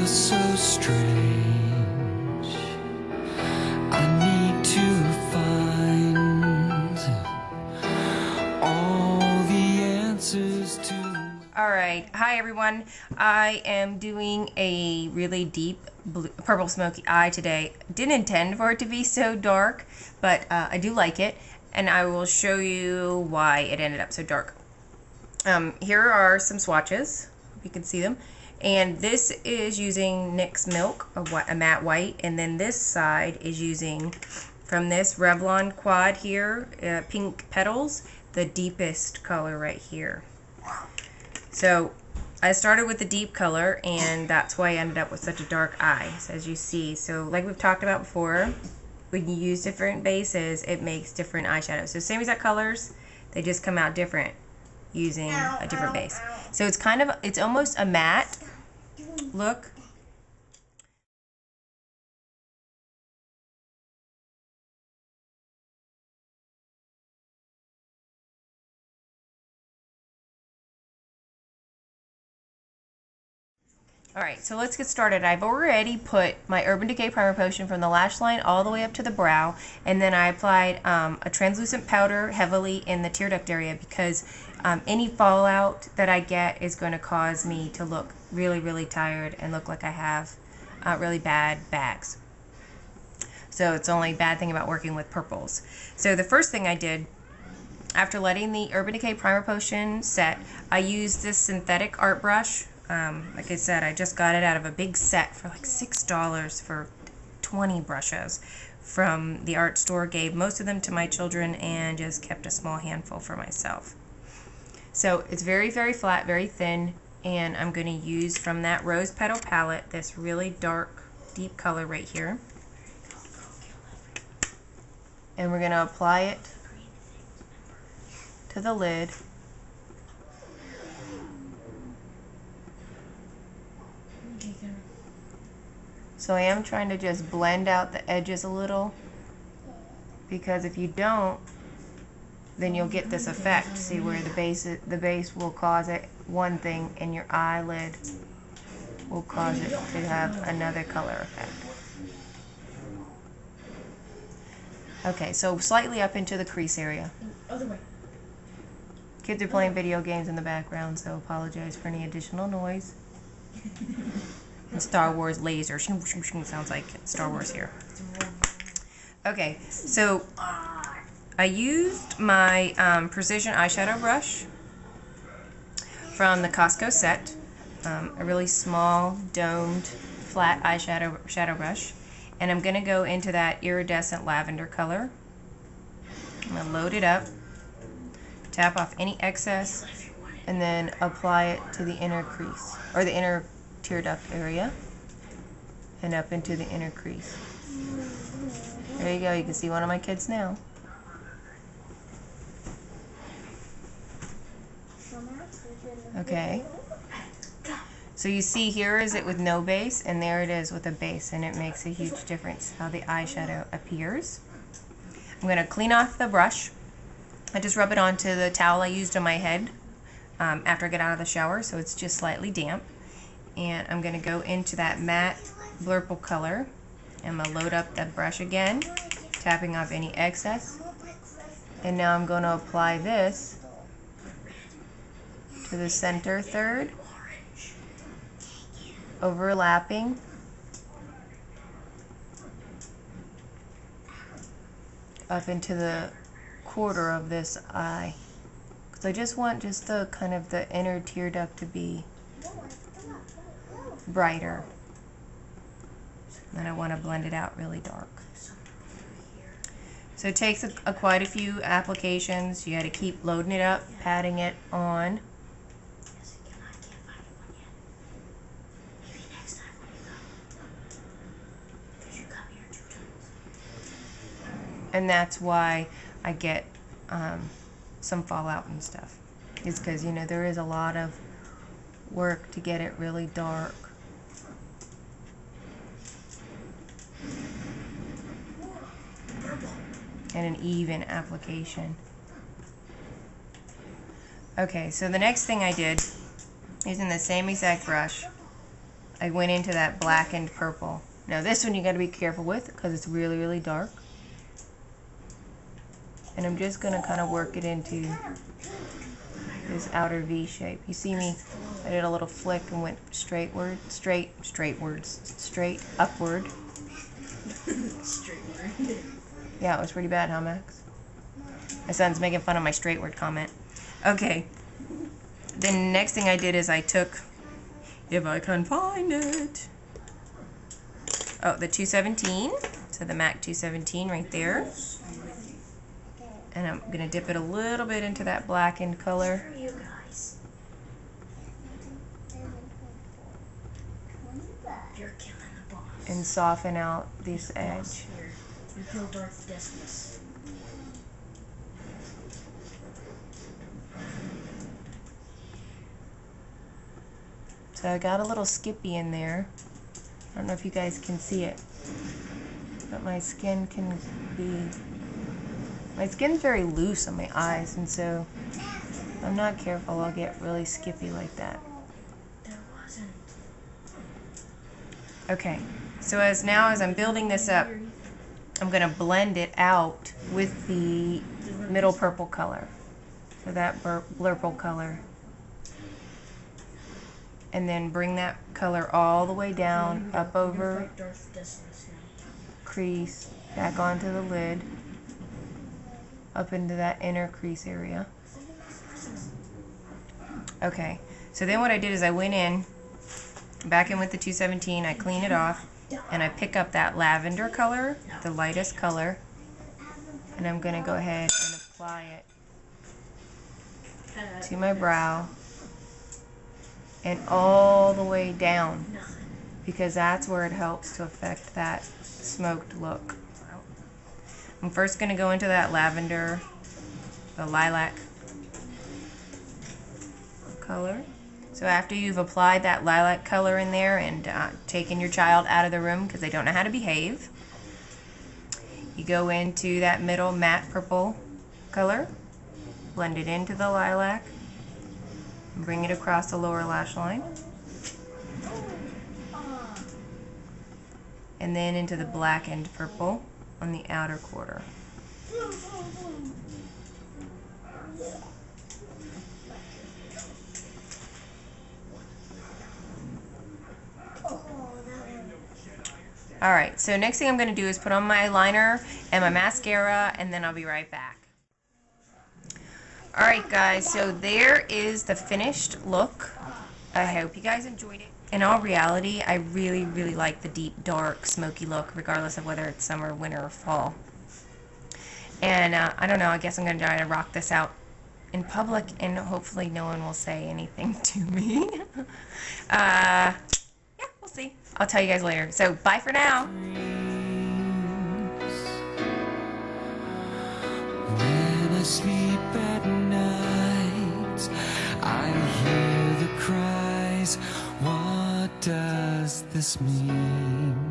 you're so strange. I need to find all the answers to. Alright, hi everyone. I am doing a really deep purple smoky eye today. Didn't intend for it to be so dark, but I do like it, and I will show you why it ended up so dark. Here are some swatches, if you can see them, and this is using NYX Milk, a matte white, and then this side is using, from this Revlon quad here, Pink Petals, the deepest color right here. So I started with the deep color, and that's why I ended up with such a dark eye, as you see. So like we've talked about before, when you use different bases, it makes different eyeshadows. So same exact colors, they just come out different using a different base. So it's kind of, it's almost a matte look. Alright, so let's get started. I've already put my Urban Decay Primer Potion from the lash line all the way up to the brow, and then I applied a translucent powder heavily in the tear duct area because any fallout that I get is going to cause me to look really, really tired and look like I have really bad bags. So it's the only bad thing about working with purples. So the first thing I did, after letting the Urban Decay Primer Potion set, I used this synthetic art brush. Like I said, I just got it out of a big set for like $6 for 20 brushes from the art store. Gave most of them to my children and just kept a small handful for myself. So it's very, very flat, very thin, and I'm going to use from that Rose Petal palette this really dark, deep color right here. And we're going to apply it to the lid. So I am trying to just blend out the edges a little, because if you don't, then you'll get this effect. See where the base will cause it one thing, and your eyelid will cause it to have another color effect. Okay, so slightly up into the crease area. Other way. Kids are playing video games in the background, so apologize for any additional noise. And Star Wars laser. Sounds like Star Wars here. Okay, so I used my precision eyeshadow brush from the Costco set, a really small domed flat eyeshadow brush, and I'm going to go into that iridescent lavender color. I'm going to load it up, tap off any excess, and then apply it to the inner crease, or the inner tear duct area, and up into the inner crease. There you go, you can see one of my kids now. Okay, so you see here is it with no base, and there it is with a base, and it makes a huge difference how the eyeshadow appears. I'm going to clean off the brush. I just rub it onto the towel I used on my head after I get out of the shower, so it's just slightly damp. And I'm going to go into that matte blurple color. I'm going to load up the brush again, tapping off any excess. And now I'm going to apply this to the center third, overlapping, up into the quarter of this eye. Because I just want just the kind of the inner tear duct to be brighter, and I want to blend it out really dark. So it takes quite a few applications. You got to keep loading it up, patting it on. And that's why I get some fallout and stuff. It's because, you know, there is a lot of work to get it really dark. And an even application. Okay, so the next thing I did, using the same exact brush, I went into that blackened purple. Now this one you got to be careful with because it's really, really dark. And I'm just going to kind of work it into this outer V shape. You see me, I did a little flick and went straight upward. Yeah, it was pretty bad, huh, Max? My son's making fun of my straightward comment. Okay. The next thing I did is I took, if I can find it, the 217, so the MAC 217 right there. And I'm going to dip it a little bit into that blackened color. And soften out this edge. So I got a little skippy in there. I don't know if you guys can see it, but my skin's very loose on my eyes, and so if I'm not careful, I'll get really skippy like that. Okay, so as I'm building this up, I'm going to blend it out with the middle purple color, so that blurple color, and then bring that color all the way down, up over crease, back onto the lid, up into that inner crease area. Okay, so then what I did is I went back in with the 217, I clean it off, and I pick up that lavender color, the lightest color, and I'm going to go ahead and apply it to my brow and all the way down, because that's where it helps to affect that smoked look. I'm first going to go into that lavender, the lilac color. So after you've applied that lilac color in there and taken your child out of the room because they don't know how to behave, you go into that middle matte purple color, blend it into the lilac, and bring it across the lower lash line, and then into the blackened purple on the outer quarter. Alright, so next thing I'm going to do is put on my liner and my mascara, and then I'll be right back. Alright guys, so there is the finished look. I hope you guys enjoyed it. In all reality, I really, really like the deep, dark, smoky look, regardless of whether it's summer, winter, or fall. And I don't know, I guess I'm going to try to rock this out in public, and hopefully no one will say anything to me. Yeah, we'll see. I'll tell you guys later. So, bye for now. When I sleep at night, I hear the cries. What does this mean?